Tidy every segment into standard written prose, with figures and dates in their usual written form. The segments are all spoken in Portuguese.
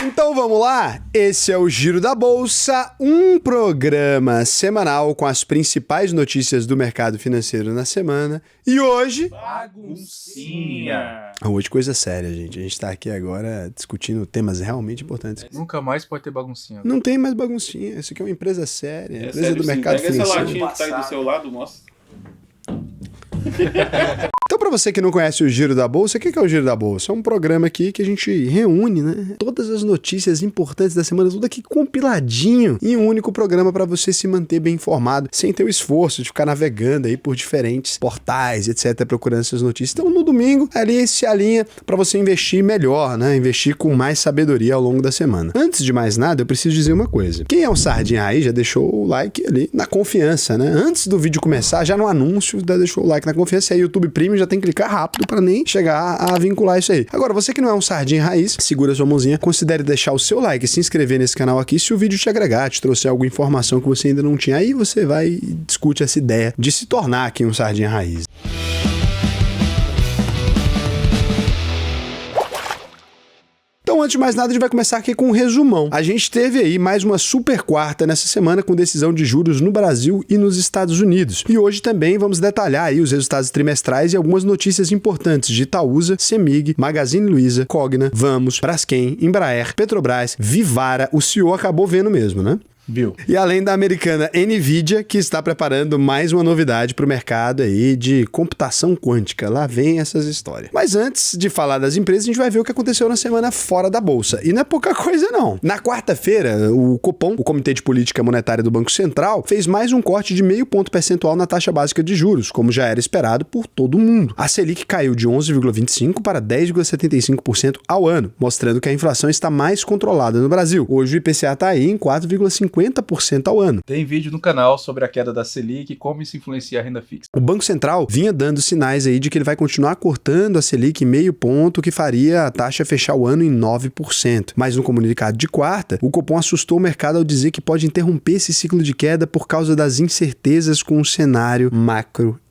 Então vamos lá, esse é o Giro da Bolsa, um programa semanal com as principais notícias do mercado financeiro na semana. E hoje... Baguncinha! Hoje coisa séria, gente. A gente tá aqui agora discutindo temas realmente importantes. Nunca mais pode ter baguncinha. Não tem mais baguncinha, isso aqui é uma empresa séria, empresa do mercado financeiro. Pega essa financeiro. latinha que tá aí do seu lado, mostra. Então, para você que não conhece o Giro da Bolsa, o que é o Giro da Bolsa? É um programa aqui que a gente reúne, né, todas as notícias importantes da semana, tudo aqui compiladinho em um único programa para você se manter bem informado, sem ter o esforço de ficar navegando aí por diferentes portais, etc, procurando essas notícias. Então, no domingo, ali se alinha para você investir melhor, né, investir com mais sabedoria ao longo da semana. Antes de mais nada, eu preciso dizer uma coisa. Quem é um sardinha aí já deixou o like ali na confiança, né? Antes do vídeo começar, já no anúncio, já deixou o like na confiança, e aí YouTube Premium já tem que clicar rápido para nem chegar a vincular isso aí. Agora, você que não é um sardinha raiz, segura sua mãozinha, considere deixar o seu like e se inscrever nesse canal aqui se o vídeo te agregar, te trouxer alguma informação que você ainda não tinha. Aí você vai e discute essa ideia de se tornar aqui um sardinha raiz. Então, antes de mais nada, a gente vai começar aqui com um resumão. A gente teve aí mais uma super quarta nessa semana com decisão de juros no Brasil e nos Estados Unidos. E hoje também vamos detalhar aí os resultados trimestrais e algumas notícias importantes de Itaúsa, Semig, Magazine Luiza, Cogna, Vamos, Braskem, Embraer, Petrobras, Vivara. O CEO acabou vendo mesmo, né? Viu? E além da americana Nvidia, que está preparando mais uma novidade para o mercado aí de computação quântica. Lá vem essas histórias. Mas antes de falar das empresas, a gente vai ver o que aconteceu na semana fora da Bolsa. E não é pouca coisa, não. Na quarta-feira, o Copom, o Comitê de Política Monetária do Banco Central, fez mais um corte de 0,5 ponto percentual na taxa básica de juros, como já era esperado por todo mundo. A Selic caiu de 11,25% para 10,75% ao ano, mostrando que a inflação está mais controlada no Brasil. Hoje o IPCA está aí em 4,50% ao ano. Tem vídeo no canal sobre a queda da Selic e como isso influencia a renda fixa. O Banco Central vinha dando sinais aí de que ele vai continuar cortando a Selic em 0,5 ponto, que faria a taxa fechar o ano em 9%. Mas no comunicado de quarta, o Copom assustou o mercado ao dizer que pode interromper esse ciclo de queda por causa das incertezas com o cenário macroeconômico.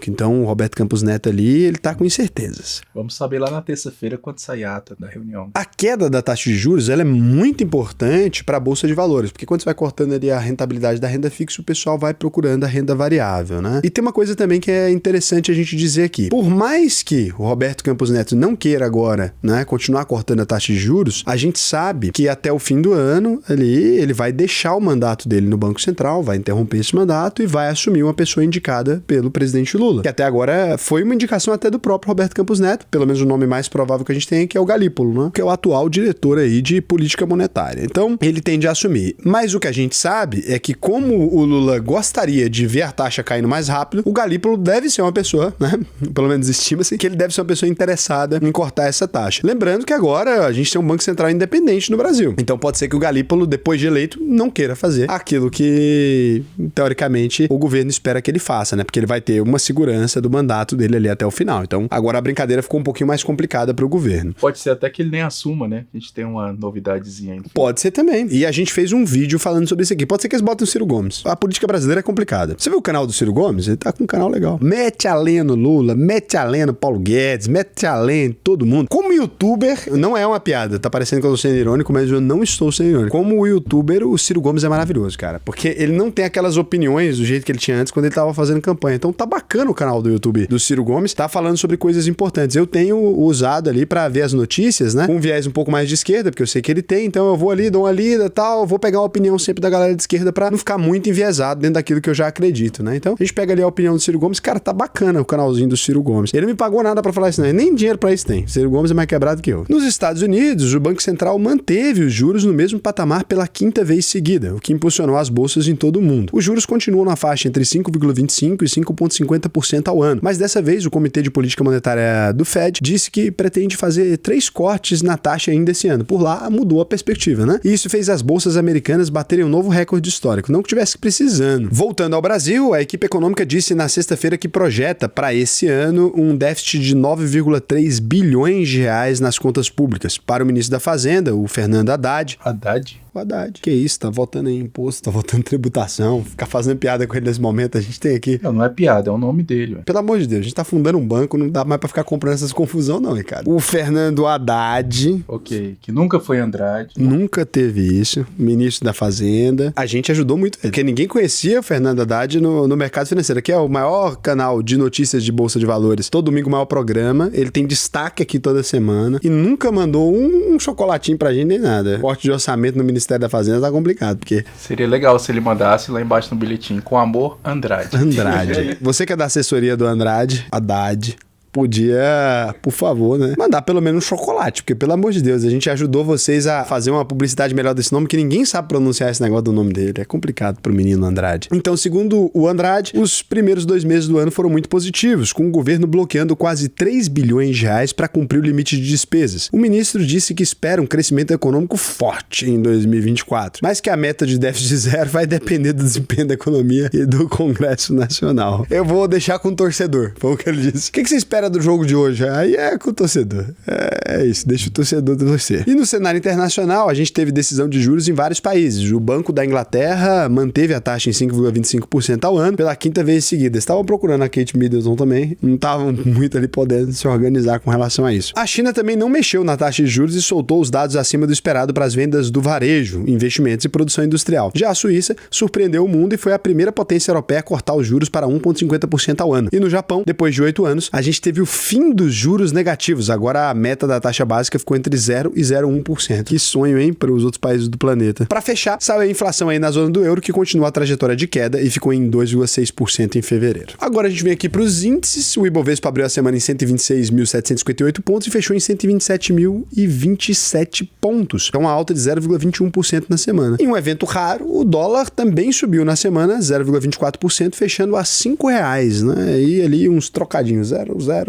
Então, o Roberto Campos Neto ali, ele tá com incertezas. Vamos saber lá na terça-feira quando sair a ata da reunião. A queda da taxa de juros, ela é muito importante para a Bolsa de Valores, porque quando você vai cortando ali a rentabilidade da renda fixa, o pessoal vai procurando a renda variável, né? E tem uma coisa também que é interessante a gente dizer aqui. Por mais que o Roberto Campos Neto não queira agora, né, continuar cortando a taxa de juros, a gente sabe que até o fim do ano, ali, ele vai deixar o mandato dele no Banco Central, vai interromper esse mandato e vai assumir uma pessoa indicada pelo presidente Lula, que até agora foi uma indicação até do próprio Roberto Campos Neto, pelo menos o nome mais provável que a gente tem, que é o Galípolo, né? Que é o atual diretor aí de política monetária. Então, ele tende a assumir. Mas o que a gente sabe é que como o Lula gostaria de ver a taxa caindo mais rápido, o Galípolo deve ser uma pessoa, né? Pelo menos estima-se que ele deve ser uma pessoa interessada em cortar essa taxa. Lembrando que agora a gente tem um Banco Central independente no Brasil. Então pode ser que o Galípolo, depois de eleito, não queira fazer aquilo que, teoricamente, o governo espera que ele faça, né? Porque ele vai ter uma segurança do mandato dele ali até o final. Então, agora a brincadeira ficou um pouquinho mais complicada para o governo. Pode ser até que ele nem assuma, né? A gente tem uma novidadezinha aí. Pode ser também. E a gente fez um vídeo falando sobre isso aqui. Pode ser que eles botem o Ciro Gomes. A política brasileira é complicada. Você viu o canal do Ciro Gomes? Ele tá com um canal legal. Mete a lenha no Lula, mete a lenha no Paulo Guedes, mete a lenha em todo mundo. Como youtuber, não é uma piada. Tá parecendo que eu tô sendo irônico, mas eu não estou sendo irônico. Como youtuber, o Ciro Gomes é maravilhoso, cara. Porque ele não tem aquelas opiniões do jeito que ele tinha antes quando ele tava fazendo campanha. Então tá bacana o canal do YouTube do Ciro Gomes, tá falando sobre coisas importantes. Eu tenho usado ali pra ver as notícias, né? Com um viés um pouco mais de esquerda, porque eu sei que ele tem, então eu vou ali, dou uma lida e tal, vou pegar a opinião sempre da galera de esquerda pra não ficar muito enviesado dentro daquilo que eu já acredito, né? Então a gente pega ali a opinião do Ciro Gomes, cara, tá bacana o canalzinho do Ciro Gomes. Ele não me pagou nada pra falar isso, não. Nem dinheiro pra isso tem. Ciro Gomes é mais quebrado que eu. Nos Estados Unidos, o Banco Central manteve os juros no mesmo patamar pela quinta vez seguida, o que impulsionou as bolsas em todo o mundo. Os juros continuam na faixa entre 5,25% e 5,50% ao ano, mas dessa vez o Comitê de Política Monetária do Fed disse que pretende fazer 3 cortes na taxa ainda esse ano. Por lá, mudou a perspectiva, né? E isso fez as bolsas americanas baterem um novo recorde histórico, não que tivesse precisando. Voltando ao Brasil, a equipe econômica disse na sexta-feira que projeta para esse ano um déficit de 9,3 bilhões de reais nas contas públicas. Para o ministro da Fazenda, o Fernando Haddad. O Haddad. Que isso, tá voltando em imposto, tá voltando tributação. Ficar fazendo piada com ele nesse momento, a gente tem aqui. Não não é piada, é o nome dele. Ué. Pelo amor de Deus, a gente tá fundando um banco, não dá mais pra ficar comprando essas confusão não, Ricardo. O Fernando Haddad... Ok, que nunca foi Andrade. Nunca teve isso. Ministro da Fazenda. A gente ajudou muito ele, porque ninguém conhecia o Fernando Haddad no mercado financeiro, que é o maior canal de notícias de Bolsa de Valores. Todo domingo o maior programa. Ele tem destaque aqui toda semana e nunca mandou um chocolatinho pra gente nem nada. Corte de orçamento no Ministério da Fazenda tá complicado, porque... Seria legal se ele mandasse lá embaixo no bilhetinho, com amor, Andrade. Andrade. Você que é da assessoria do Andrade, Haddad... podia, por favor, né, mandar pelo menos um chocolate, porque, pelo amor de Deus, a gente ajudou vocês a fazer uma publicidade melhor desse nome, que ninguém sabe pronunciar esse negócio do nome dele. É complicado pro menino Andrade. Então, segundo o Andrade, os primeiros 2 meses do ano foram muito positivos, com o governo bloqueando quase 3 bilhões de reais para cumprir o limite de despesas. O ministro disse que espera um crescimento econômico forte em 2024, mas que a meta de déficit zero vai depender do desempenho da economia e do Congresso Nacional. Eu vou deixar com o torcedor, foi o que ele disse. O que você espera do jogo de hoje? Aí é com o torcedor. É isso, deixa o torcedor torcer. E no cenário internacional, a gente teve decisão de juros em vários países. O Banco da Inglaterra manteve a taxa em 5,25% ao ano pela 5ª vez seguida. Estavam procurando a Kate Middleton também, não estavam muito ali podendo se organizar com relação a isso. A China também não mexeu na taxa de juros e soltou os dados acima do esperado para as vendas do varejo, investimentos e produção industrial. Já a Suíça surpreendeu o mundo e foi a primeira potência europeia a cortar os juros para 1,50% ao ano. E no Japão, depois de 8 anos, a gente teve o fim dos juros negativos. Agora a meta da taxa básica ficou entre 0 e 0,1%. Que sonho, hein, para os outros países do planeta. Para fechar, saiu a inflação aí na zona do euro, que continua a trajetória de queda e ficou em 2,6% em fevereiro. Agora a gente vem aqui para os índices. O Ibovespa abriu a semana em 126.758 pontos e fechou em 127.027 pontos. Então uma alta de 0,21% na semana. Em um evento raro, o dólar também subiu na semana, 0,24%, fechando a R$5, né? E ali uns trocadinhos, 0,029.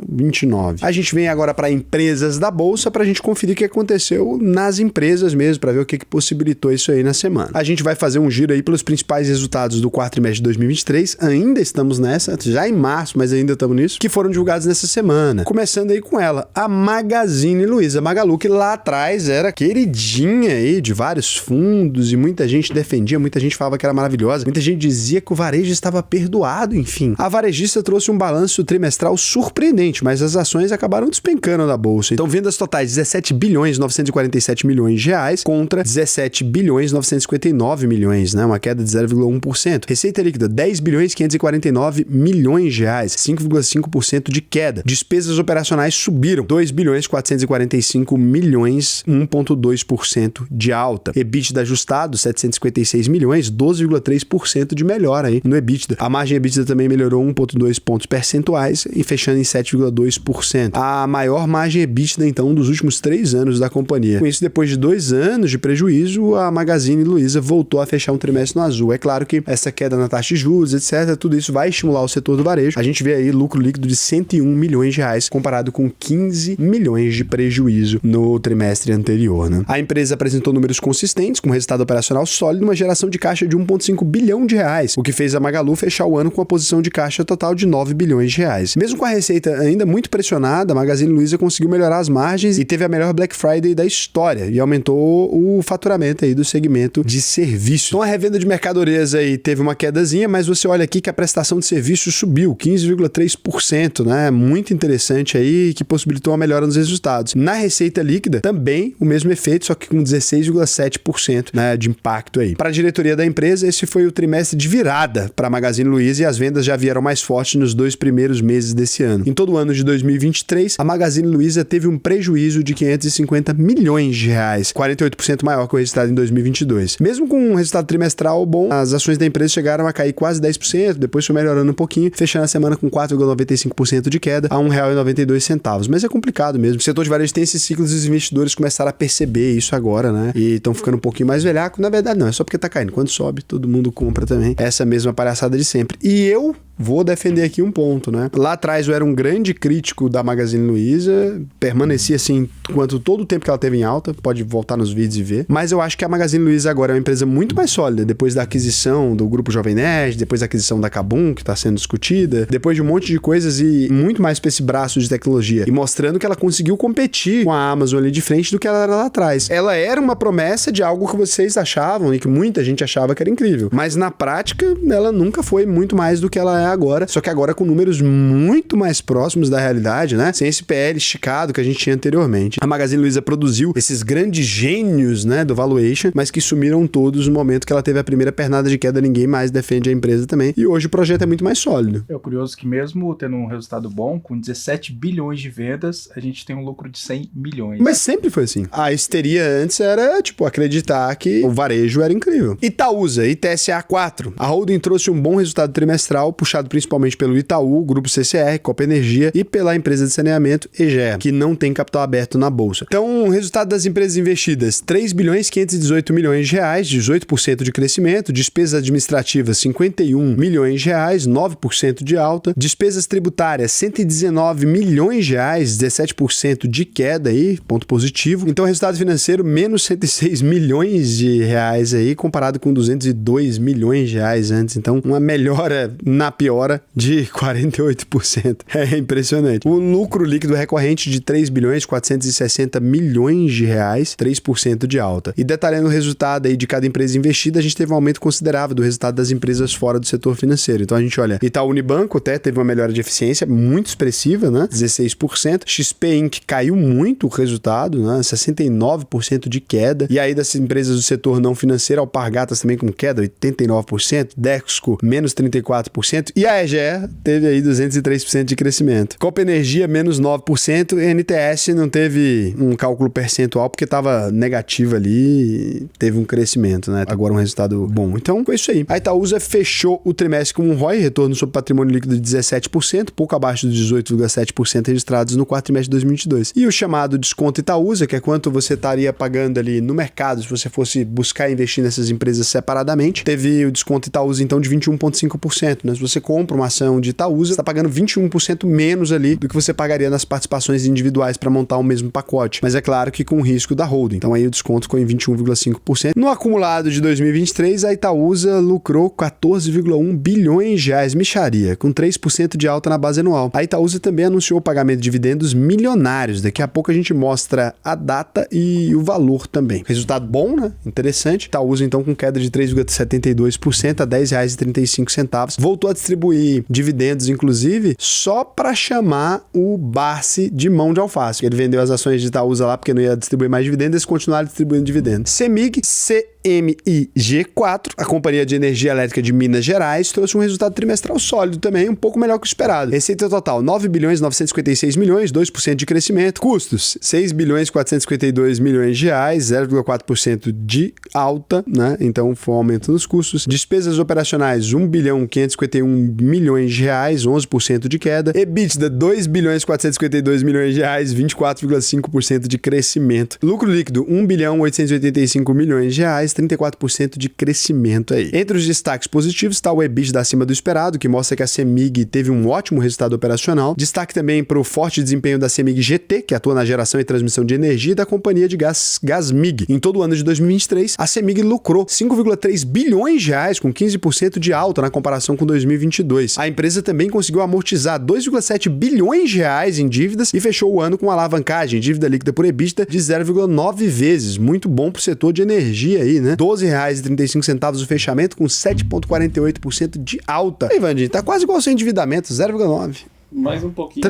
A gente vem agora para empresas da Bolsa para a gente conferir o que aconteceu nas empresas mesmo, para ver o que possibilitou isso aí na semana. A gente vai fazer um giro aí pelos principais resultados do quarto trimestre de 2023, ainda estamos nessa, já em março, mas ainda estamos nisso, que foram divulgados nessa semana. Começando aí com ela, a Magazine Luiza, Magalu, que lá atrás era queridinha aí de vários fundos e muita gente defendia, muita gente falava que era maravilhosa, muita gente dizia que o varejo estava perdoado, enfim. A varejista trouxe um balanço trimestral surpreendente, mas as ações acabaram despencando da bolsa. Então, vendas totais 17 bilhões 947 milhões de reais contra 17 bilhões 959 milhões, né? Uma queda de 0,1%. Receita líquida 10 bilhões 549 milhões de reais, 5,5% de queda. Despesas operacionais subiram 2 bilhões 445 milhões, 1,2% de alta. EBITDA ajustado 756 milhões, 12,3% de melhora aí no EBITDA. A margem EBITDA também melhorou 1,2 pontos percentuais e fechando em 7,2%. A maior margem EBITDA, então, dos últimos 3 anos da companhia. Com isso, depois de 2 anos de prejuízo, a Magazine Luiza voltou a fechar um trimestre no azul. É claro que essa queda na taxa de juros, etc., tudo isso vai estimular o setor do varejo. A gente vê aí lucro líquido de 101 milhões de reais, comparado com 15 milhões de prejuízo no trimestre anterior, né? A empresa apresentou números consistentes, com resultado operacional sólido e uma geração de caixa de 1,5 bilhão de reais, o que fez a Magalu fechar o ano com uma posição de caixa total de 9 bilhões de reais. Mesmo com a receita ainda muito pressionada, a Magazine Luiza conseguiu melhorar as margens e teve a melhor Black Friday da história e aumentou o faturamento aí do segmento de serviços. Então a revenda de mercadorias aí teve uma quedazinha, mas você olha aqui que a prestação de serviços subiu 15,3%, né? Muito interessante aí, que possibilitou uma melhora nos resultados. Na receita líquida, também o mesmo efeito, só que com 16,7%, né, de impacto aí. Para a diretoria da empresa, esse foi o trimestre de virada para a Magazine Luiza e as vendas já vieram mais fortes nos 2 primeiros meses desse ano. Em todo o ano de 2023, a Magazine Luiza teve um prejuízo de 550 milhões de reais, 48% maior que o resultado em 2022. Mesmo com um resultado trimestral bom, as ações da empresa chegaram a cair quase 10%, depois foi melhorando um pouquinho, fechando a semana com 4,95% de queda a R$1,92. Mas é complicado mesmo. O setor de varejo tem esses ciclos e os investidores começaram a perceber isso agora, né? E estão ficando um pouquinho mais velhaco. Na verdade, não, é só porque tá caindo. Quando sobe, todo mundo compra também. Essa mesma palhaçada de sempre. E eu vou defender aqui um ponto, né? Lá atrás eu era um grande crítico da Magazine Luiza, permaneci assim enquanto todo o tempo que ela teve em alta, pode voltar nos vídeos e ver, mas eu acho que a Magazine Luiza agora é uma empresa muito mais sólida, depois da aquisição do Grupo Jovem Nerd, depois da aquisição da Kabum, que está sendo discutida, depois de um monte de coisas e muito mais para esse braço de tecnologia, e mostrando que ela conseguiu competir com a Amazon ali de frente do que ela era lá atrás. Ela era uma promessa de algo que vocês achavam e que muita gente achava que era incrível, mas na prática ela nunca foi muito mais do que ela é agora, só que agora com números muito mais próximos da realidade, né? Sem esse PL esticado que a gente tinha anteriormente. A Magazine Luiza produziu esses grandes gênios, né, do valuation, mas que sumiram todos no momento que ela teve a primeira pernada de queda, ninguém mais defende a empresa também. E hoje o projeto é muito mais sólido. É curioso que mesmo tendo um resultado bom, com 17 bilhões de vendas, a gente tem um lucro de 100 milhões. Mas sempre foi assim. A histeria antes era, tipo, acreditar que o varejo era incrível. Itaúsa, ITSA 4. A holding trouxe um bom resultado trimestral, puxado principalmente pelo Itaú, Grupo CCR, Copa Energia e pela empresa de saneamento EGEA, que não tem capital aberto na bolsa. Então, o resultado das empresas investidas, 3 bilhões 518 milhões de reais, 18% de crescimento, despesas administrativas 51 milhões de reais, 9% de alta, despesas tributárias 119 milhões de reais, 17% de queda aí, ponto positivo. Então, resultado financeiro menos 106 milhões de reais aí, comparado com 202 milhões de reais antes. Então, uma melhora na piora de 48%. É impressionante. O lucro líquido recorrente de 3 bilhões 460 milhões de reais, 3% de alta. E detalhando o resultado aí de cada empresa investida, a gente teve um aumento considerável do resultado das empresas fora do setor financeiro. Então a gente olha, Itaú Unibanco até teve uma melhora de eficiência muito expressiva, né? 16%. XP Inc. caiu muito o resultado, né? 69% de queda. E aí das empresas do setor não financeiro, Alpargatas também com queda, 89%. Dexco, menos 34%. E a EGE teve aí 203% de crescimento. Copa Energia, menos 9%. E a NTS não teve um cálculo percentual porque estava negativo ali, teve um crescimento, né? Agora um resultado bom. Então, foi isso aí. A Itaúsa fechou o trimestre com um ROI, retorno sobre patrimônio líquido de 17%, pouco abaixo dos 18,7% registrados no quarto trimestre de 2022. E o chamado desconto Itaúsa, que é quanto você estaria pagando ali no mercado se você fosse buscar investir nessas empresas separadamente, teve o desconto Itaúsa então de 21,5%, né? Se você compra uma ação de Itaúsa, você está pagando 21% menos ali do que você pagaria nas participações individuais para montar o mesmo pacote. Mas é claro que com o risco da holding. Então aí o desconto ficou em 21,5%. No acumulado de 2023, a Itaúsa lucrou 14,1 bilhões de reais, mixaria, com 3% de alta na base anual. A Itaúsa também anunciou o pagamento de dividendos milionários. Daqui a pouco a gente mostra a data e o valor também. Resultado bom, né? Interessante. Itaúsa então com queda de 3,72% a R$ 10,35. Voltou a distribuir dividendos, inclusive, só para chamar o Barsi de mão de alface. Ele vendeu as ações de Itaúsa lá porque não ia distribuir mais dividendos, eles continuaram distribuindo dividendos. CEMIG, CMIG4, a Companhia de Energia Elétrica de Minas Gerais, trouxe um resultado trimestral sólido também, um pouco melhor que o esperado. Receita total, 9 bilhões 956 milhões, 2% de crescimento. Custos, 6 bilhões 452 milhões de reais, 0,4% de alta, né? Então foi um aumento nos custos. Despesas operacionais, 1 bilhão 551 milhões de reais, 11% de queda. EBITDA, 2 bilhões 452 milhões de reais, 24,5% de crescimento. Lucro líquido, 1 bilhão 885 milhões de reais, 34% de crescimento aí. Entre os destaques positivos está o EBITDA acima do esperado, que mostra que a CEMIG teve um ótimo resultado operacional. Destaque também para o forte desempenho da CEMIG GT, que atua na geração e transmissão de energia, e da companhia de gás Gasmig. Em todo o ano de 2023, a CEMIG lucrou 5,3 bilhões de reais, com 15% de alta na comparação com 2022. A empresa também conseguiu amortizar 2,7 bilhões de reais em dívidas e fechou o ano com uma alavancagem, dívida líquida por EBITDA, de 0,9 vezes. Muito bom para o setor de energia aí, né? R$ 12,35 o fechamento, com 7,48% de alta. Aí, Vandinho, tá quase igual ao seu endividamento, 0,9. Mais um pouquinho.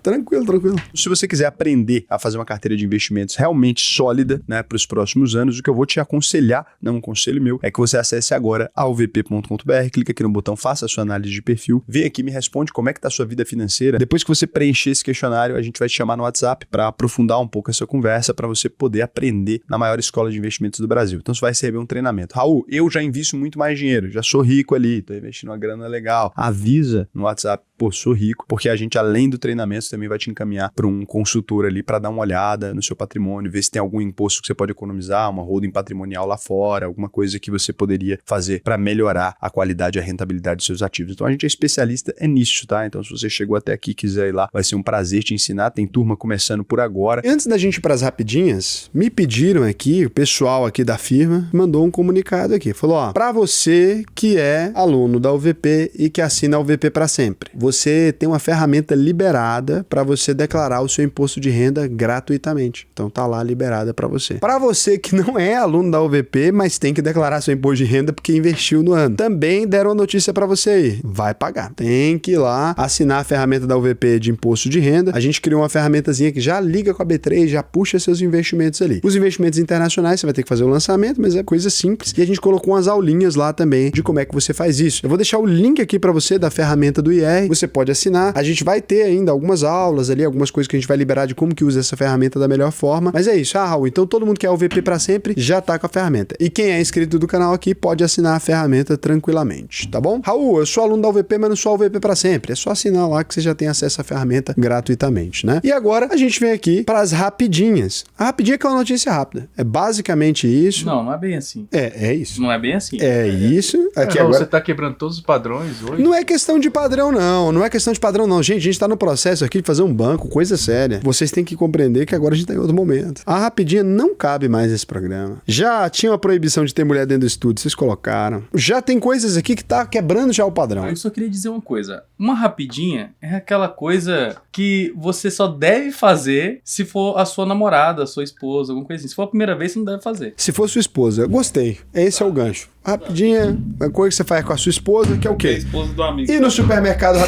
Tranquilo. Se você quiser aprender a fazer uma carteira de investimentos realmente sólida, né, para os próximos anos, o que eu vou te aconselhar, não um conselho meu, é que você acesse agora alvp.com.br, clica aqui no botão, faça a sua análise de perfil, vem aqui, me responde como é que tá a sua vida financeira. Depois que você preencher esse questionário, a gente vai te chamar no WhatsApp para aprofundar um pouco essa conversa, para você poder aprender na maior escola de investimentos do Brasil. Então você vai receber um treinamento. Raul, eu já invisto muito mais dinheiro, já sou rico ali, tô investindo uma grana legal. Avisa no WhatsApp, pô, sou rico, porque a gente, além do treinamento, também vai te encaminhar para um consultor ali para dar uma olhada no seu patrimônio, ver se tem algum imposto que você pode economizar, uma holding patrimonial lá fora, alguma coisa que você poderia fazer para melhorar a qualidade e a rentabilidade dos seus ativos. Então a gente é especialista nisso, tá? Então se você chegou até aqui e quiser ir lá, vai ser um prazer te ensinar, tem turma começando por agora. Antes da gente ir para as rapidinhas, me pediram aqui, o pessoal aqui da firma mandou um comunicado aqui, falou, ó, para você que é aluno da UVP e que assina a UVP para sempre, você tem uma ferramenta liberada para você declarar o seu imposto de renda gratuitamente. Então tá lá liberada para você. Para você que não é aluno da UVP, mas tem que declarar seu imposto de renda porque investiu no ano, também deram uma notícia para você aí. Vai pagar. Tem que ir lá assinar a ferramenta da UVP de imposto de renda. A gente criou uma ferramentazinha que já liga com a B3, já puxa seus investimentos ali. Os investimentos internacionais você vai ter que fazer o lançamento, mas é coisa simples. E a gente colocou umas aulinhas lá também de como é que você faz isso. Eu vou deixar o link aqui para você da ferramenta do IR. Você pode assinar. A gente vai ter ainda algumas aulas ali, algumas coisas que a gente vai liberar de como que usa essa ferramenta da melhor forma. Mas é isso. Ah, Raul, então todo mundo que é UVP para sempre já tá com a ferramenta. E quem é inscrito do canal aqui pode assinar a ferramenta tranquilamente, tá bom? Raul, eu sou aluno da UVP, mas não sou UVP para sempre. É só assinar lá que você já tem acesso à ferramenta gratuitamente, né? E agora a gente vem aqui para as rapidinhas. A rapidinha que é uma notícia rápida. É basicamente isso. Não é bem assim. É isso. Não é bem assim. É isso. Aqui Não, agora... Você tá quebrando todos os padrões hoje? Não é questão de padrão, não. Não é questão de padrão, não. Gente, a gente tá no processo aqui de fazer um banco, coisa séria. Vocês têm que compreender que agora a gente tá em outro momento. A rapidinha não cabe mais nesse programa. Já tinha uma proibição de ter mulher dentro do estúdio, vocês colocaram. Já tem coisas aqui que tá quebrando já o padrão. Eu só queria dizer uma coisa. Uma rapidinha é aquela coisa que você só deve fazer se for a sua namorada, a sua esposa, alguma coisa assim. Se for a primeira vez, você não deve fazer. Se for sua esposa, gostei. Esse é o gancho. Rapidinha, uma coisa que você faz com a sua esposa, que é o quê? A esposa do amigo. E no supermercado...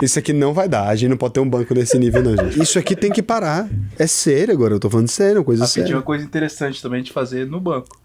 Isso aqui não vai dar, a gente não pode ter um banco nesse nível, não, gente. Isso aqui tem que parar. É sério agora, eu tô falando sério, coisa Rapidinho, séria. uma coisa interessante também de fazer no banco.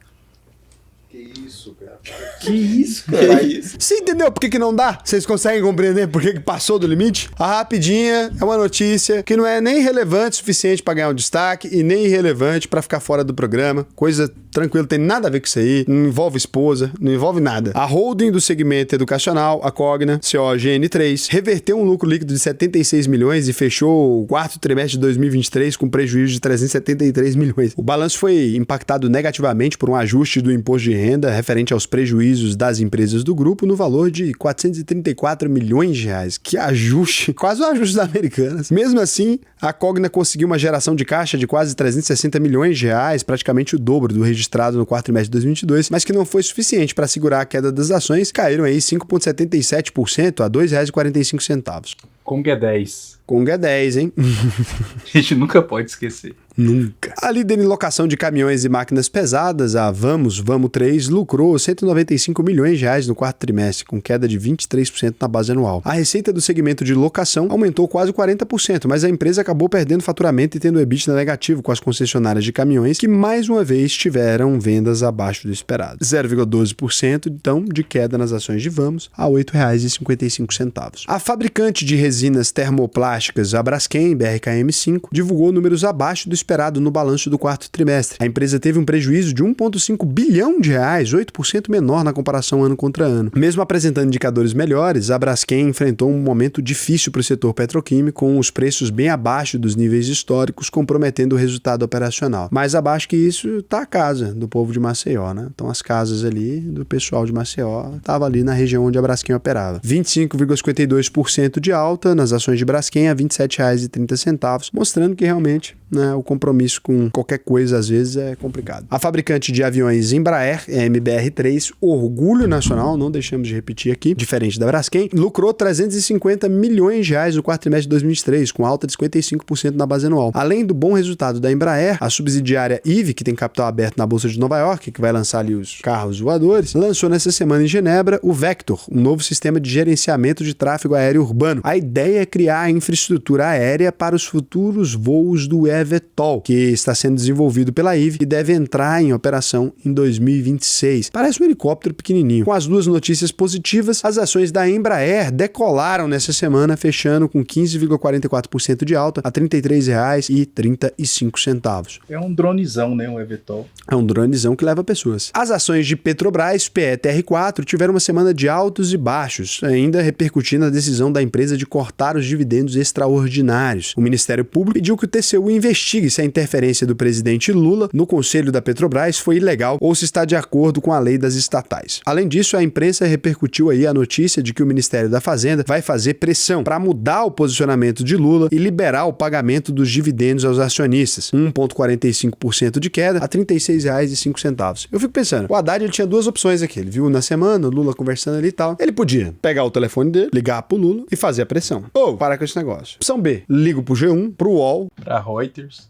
Que isso, cara? Que isso, cara? Que isso? Você entendeu por que não dá? Vocês conseguem compreender por que passou do limite? A rapidinha é uma notícia que não é nem relevante o suficiente pra ganhar um destaque e nem irrelevante pra ficar fora do programa. Coisa tranquila, tem nada a ver com isso aí. Não envolve esposa, não envolve nada. A holding do segmento educacional, a Cogna, COGN3, reverteu um lucro líquido de 76 milhões e fechou o quarto trimestre de 2023 com prejuízo de 373 milhões. O balanço foi impactado negativamente por um ajuste do imposto de renda referente aos prejuízos das empresas do grupo no valor de 434 milhões de reais. Que ajuste, quase o ajuste das Americanas. Mesmo assim, a Cogna conseguiu uma geração de caixa de quase 360 milhões de reais, praticamente o dobro do registrado no quarto trimestre de 2022, mas que não foi suficiente para segurar a queda das ações, caíram aí 5,77% a R$ 2,45. Kong é 10. Kong é 10, hein? A gente nunca pode esquecer. Nunca. A líder em locação de caminhões e máquinas pesadas, a Vamos 3, lucrou 195 milhões de reais no quarto trimestre, com queda de 23% na base anual. A receita do segmento de locação aumentou quase 40%, mas a empresa acabou perdendo faturamento e tendo EBITDA negativo com as concessionárias de caminhões, que mais uma vez tiveram vendas abaixo do esperado. 0,12% então de queda nas ações de Vamos a R$ 8,55. A fabricante de resinas termoplásticas, a Braskem, BRKM5, divulgou números abaixo do esperado no balanço do quarto trimestre. A empresa teve um prejuízo de 1,5 bilhão de reais, 8% menor na comparação ano contra ano. Mesmo apresentando indicadores melhores, a Braskem enfrentou um momento difícil para o setor petroquímico, com os preços bem abaixo dos níveis históricos, comprometendo o resultado operacional. Mais abaixo que isso está a casa do povo de Maceió, né? Então as casas ali do pessoal de Maceió estavam ali na região onde a Braskem operava. 25,52% de alta nas ações de Braskem a R$ 27,30, mostrando que realmente, né, o compromisso com qualquer coisa às vezes é complicado. A fabricante de aviões Embraer, MBR3, orgulho nacional, não deixamos de repetir aqui, diferente da Braskem, lucrou 350 milhões de reais no quarto trimestre de 2023, com alta de 55% na base anual. Além do bom resultado da Embraer, a subsidiária IVE, que tem capital aberto na Bolsa de Nova York, que vai lançar ali os carros voadores, lançou nessa semana em Genebra o Vector, um novo sistema de gerenciamento de tráfego aéreo urbano. A ideia é criar a infraestrutura aérea para os futuros voos do eVTOL, que está sendo desenvolvido pela IVE e deve entrar em operação em 2026. Parece um helicóptero pequenininho. Com as duas notícias positivas, as ações da Embraer decolaram nessa semana, fechando com 15,44% de alta a R$ 33,35. É um dronezão, né, o eVTOL. É um dronezão que leva pessoas. As ações de Petrobras, PETR4, tiveram uma semana de altos e baixos, ainda repercutindo a decisão da empresa de cortar os dividendos extraordinários. O Ministério Público pediu que o TCU investigue investigue se a interferência do presidente Lula no conselho da Petrobras foi ilegal ou se está de acordo com a lei das estatais. Além disso, a imprensa repercutiu aí a notícia de que o Ministério da Fazenda vai fazer pressão para mudar o posicionamento de Lula e liberar o pagamento dos dividendos aos acionistas, 1,45% de queda a R$ 36,05. Eu fico pensando, o Haddad ele tinha duas opções aqui, ele viu na semana o Lula conversando ali e tal, ele podia pegar o telefone dele, ligar pro Lula e fazer a pressão. Ou, para com esse negócio. Opção B, ligo pro G1, pro UOL, pra Reuters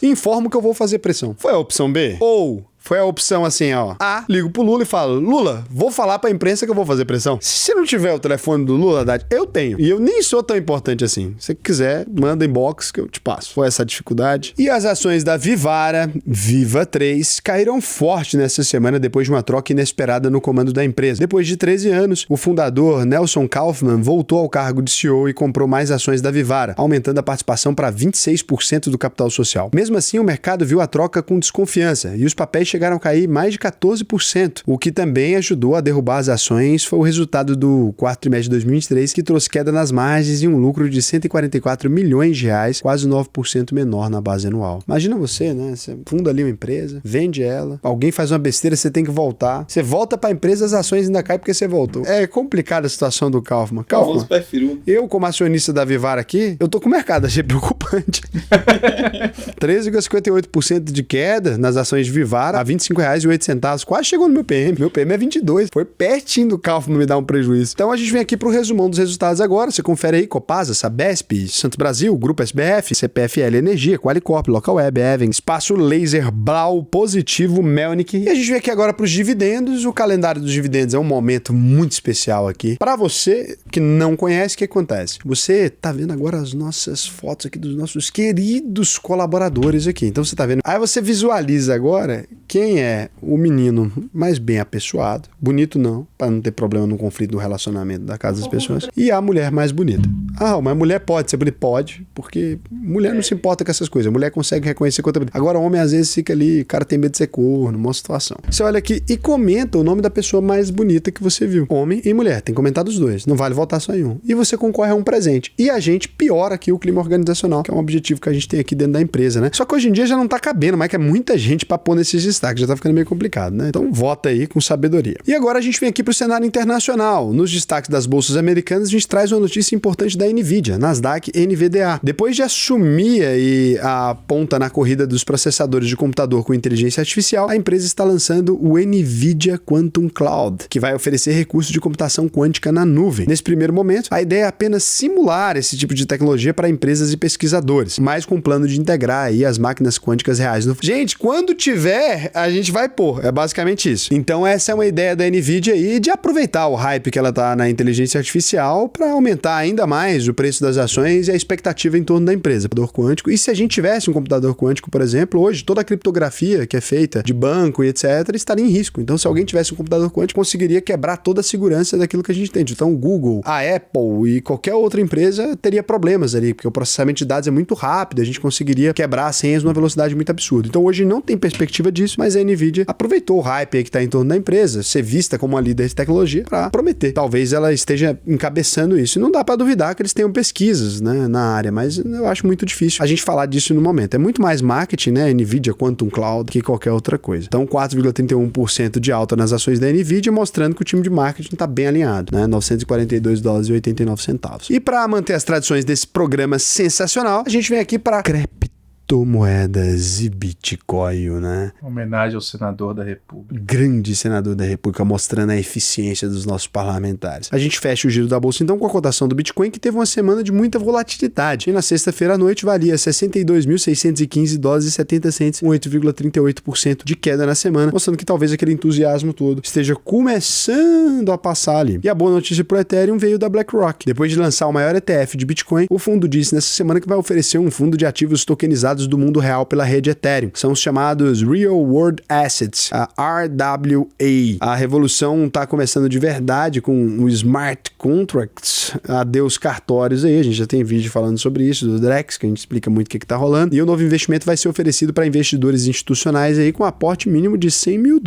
e informo que eu vou fazer pressão. Foi a opção B? Ou foi a opção assim, ó. A, ligo pro Lula e falo, Lula, vou falar pra imprensa que eu vou fazer pressão. Se não tiver o telefone do Lula, Haddad, eu tenho. E eu nem sou tão importante assim. Se você quiser, manda inbox que eu te passo. Foi essa a dificuldade. E as ações da Vivara, Viva 3, caíram forte nessa semana depois de uma troca inesperada no comando da empresa. Depois de 13 anos, o fundador Nelson Kaufman voltou ao cargo de CEO e comprou mais ações da Vivara, aumentando a participação para 26% do capital social. Mesmo assim, o mercado viu a troca com desconfiança e os papéis chegaram a cair mais de 14%, o que também ajudou a derrubar as ações. Foi o resultado do quarto trimestre de 2023, que trouxe queda nas margens e um lucro de 144 milhões de reais, quase 9% menor na base anual. Imagina você, né? Você funda ali uma empresa, vende ela, alguém faz uma besteira, você tem que voltar. Você volta para a empresa, as ações ainda caem porque você voltou. É complicada a situação do Kaufman. Kaufman, eu como acionista da Vivara aqui, eu tô com o mercado, achei preocupante. 13,58% de queda nas ações de Vivara, a R$ 25,08, quase chegou no meu PM. Meu PM é 22. Foi pertinho do Kaufman me dar um prejuízo. Então a gente vem aqui pro resumão dos resultados agora. Você confere aí Copasa, Sabesp, Santos Brasil, Grupo SBF, CPFL Energia, Qualicorp, Localweb, Even, Espaço Laser, Blau, Positivo, Melnick. E a gente vem aqui agora pros dividendos. O calendário dos dividendos é um momento muito especial aqui. Para você que não conhece, o que acontece? Você tá vendo agora as nossas fotos aqui dos nossos queridos colaboradores aqui. Então você tá vendo. Aí você visualiza agora quem é o menino mais bem apessoado, bonito não, para não ter problema no conflito do relacionamento da casa das pessoas, e a mulher mais bonita. Ah, mas mulher pode ser bonita? Pode, porque mulher não se importa com essas coisas, a mulher consegue reconhecer quanto é bonita. Agora, homem às vezes fica ali, o cara tem medo de ser corno, uma situação. Você olha aqui e comenta o nome da pessoa mais bonita que você viu. Homem e mulher, tem que comentar dos dois, não vale votar só em um. E você concorre a um presente. E a gente piora aqui o clima organizacional, que é um objetivo que a gente tem aqui dentro da empresa, né? Só que hoje em dia já não tá cabendo, mas que é muita gente pra pôr nesses destaques, já tá ficando meio complicado, né? Então vota aí com sabedoria. E agora a gente vem aqui pro cenário internacional. Nos destaques das bolsas americanas, a gente traz uma notícia importante da Nvidia, Nasdaq NVDA. Depois de assumir aí a ponta na corrida dos processadores de computador com inteligência artificial, a empresa está lançando o Nvidia Quantum Cloud, que vai oferecer recursos de computação quântica na nuvem. Nesse primeiro momento, a ideia é apenas simular esse tipo de tecnologia para empresas e pesquisadores, mas com o plano de integrar aí as máquinas quânticas reais. Gente, quando tiver, a gente vai pôr. É basicamente isso. Então essa é uma ideia da Nvidia aí de aproveitar o hype que ela tá na inteligência artificial para aumentar ainda mais o preço das ações e a expectativa em torno da empresa. Computador quântico. E se a gente tivesse um computador quântico, por exemplo, hoje toda a criptografia que é feita de banco e etc estaria em risco. Então se alguém tivesse um computador quântico, conseguiria quebrar toda a segurança daquilo que a gente tem. Então o Google, a Apple e qualquer outra empresa teria problemas ali, porque o processamento de dados é muito rápido, a gente conseguiria quebrar as senhas numa velocidade muito absurda. Então hoje não tem perspectiva disso, mas a Nvidia aproveitou o hype aí que está em torno da empresa, ser vista como uma líder de tecnologia, para prometer. Talvez ela esteja encabeçando isso. E não dá para duvidar que eles tenham pesquisas, né, na área, mas eu acho muito difícil a gente falar disso no momento. É muito mais marketing, né, Nvidia Quantum Cloud, que qualquer outra coisa. Então 4,31% de alta nas ações da Nvidia, mostrando que o time de marketing está bem alinhado, né, $942,89. E para manter as tradições desse programa sensacional, a gente vem aqui para criptomoedas e Bitcoin, né? Homenagem ao senador da República. Grande senador da República, mostrando a eficiência dos nossos parlamentares. A gente fecha o giro da bolsa então com a cotação do Bitcoin, que teve uma semana de muita volatilidade. E na sexta-feira à noite valia $62.615,70, 8,38% de queda na semana, mostrando que talvez aquele entusiasmo todo esteja começando a passar ali. E a boa notícia pro Ethereum veio da BlackRock. Depois de lançar o maior ETF de Bitcoin, o fundo disse nessa semana que vai oferecer um fundo de ativos tokenizados do mundo real pela rede Ethereum. São os chamados Real World Assets, a RWA. A revolução está começando de verdade com o Smart Contracts, adeus cartórios aí, a gente já tem vídeo falando sobre isso, do Drex, que a gente explica muito o que está rolando, e o novo investimento vai ser oferecido para investidores institucionais aí com aporte mínimo de $100 mil.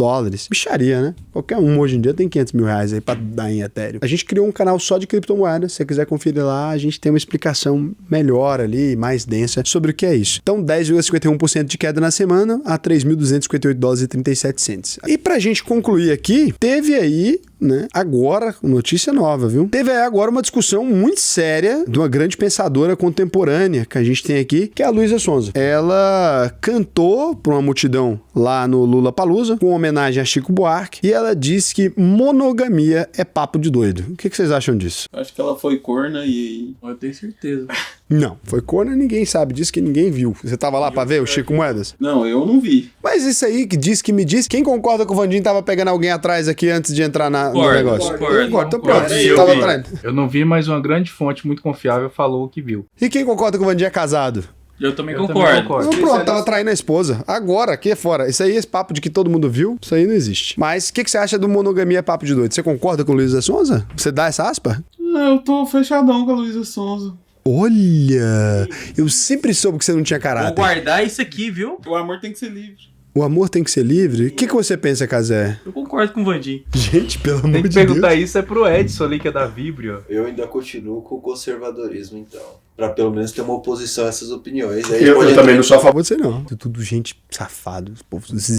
Bicharia, né? Qualquer um hoje em dia tem R$500 mil aí para dar em Ethereum. A gente criou um canal só de criptomoedas, se você quiser conferir lá, a gente tem uma explicação melhor ali, mais densa, sobre o que é isso. Então Então, 10,51% de queda na semana a 3.258 dólares e 37 cents. E pra gente concluir aqui, teve aí, né, agora, notícia nova, viu? Teve aí agora uma discussão muito séria de uma grande pensadora contemporânea que a gente tem aqui, que é a Luísa Sonza. Ela cantou pra uma multidão lá no Lollapalooza, com homenagem a Chico Buarque, e ela disse que monogamia é papo de doido. O que vocês acham disso? Acho que ela foi corna e... Eu tenho certeza. Não, foi corno, ninguém sabe disso, que ninguém viu. Você tava lá pra ver o Chico Moedas? Não, eu não vi. Mas isso aí que diz que me diz, quem concorda que o Vandinho tava pegando alguém atrás aqui antes de entrar no negócio? Concordo. Então pronto, Eu tava vi. atrás. Eu não vi, mas uma grande fonte muito confiável falou que viu. E quem concorda que o Vandinho é casado? Eu também Eu concordo. também concordo. Então pronto, tava traindo a esposa. Agora, aqui é fora. Isso aí, esse papo de que todo mundo viu, isso aí não existe. Mas o que você acha do monogamia papo de doido? Você concorda com o Luísa Sonza? Você dá essa aspa? Não, eu tô fechadão com a Luísa Sonza. Olha, eu sempre soube que você não tinha Vou caráter. guardar isso aqui, viu? O amor tem que ser livre. O amor tem que ser livre? O que você pensa, Cazé? Eu concordo com o Vandinho. Gente, pelo amor Tem que de Deus. perguntar isso é pro Edson ali, que é da Vibrio. Eu ainda continuo com o conservadorismo, então. Pra pelo menos ter uma oposição a essas opiniões. Aí Eu pode também entrar- não sou a favor de você, não. Tudo gente safado. Os povos desses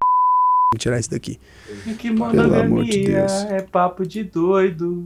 Vamos tirar isso daqui. Que Pelo amor de Deus. é papo de doido.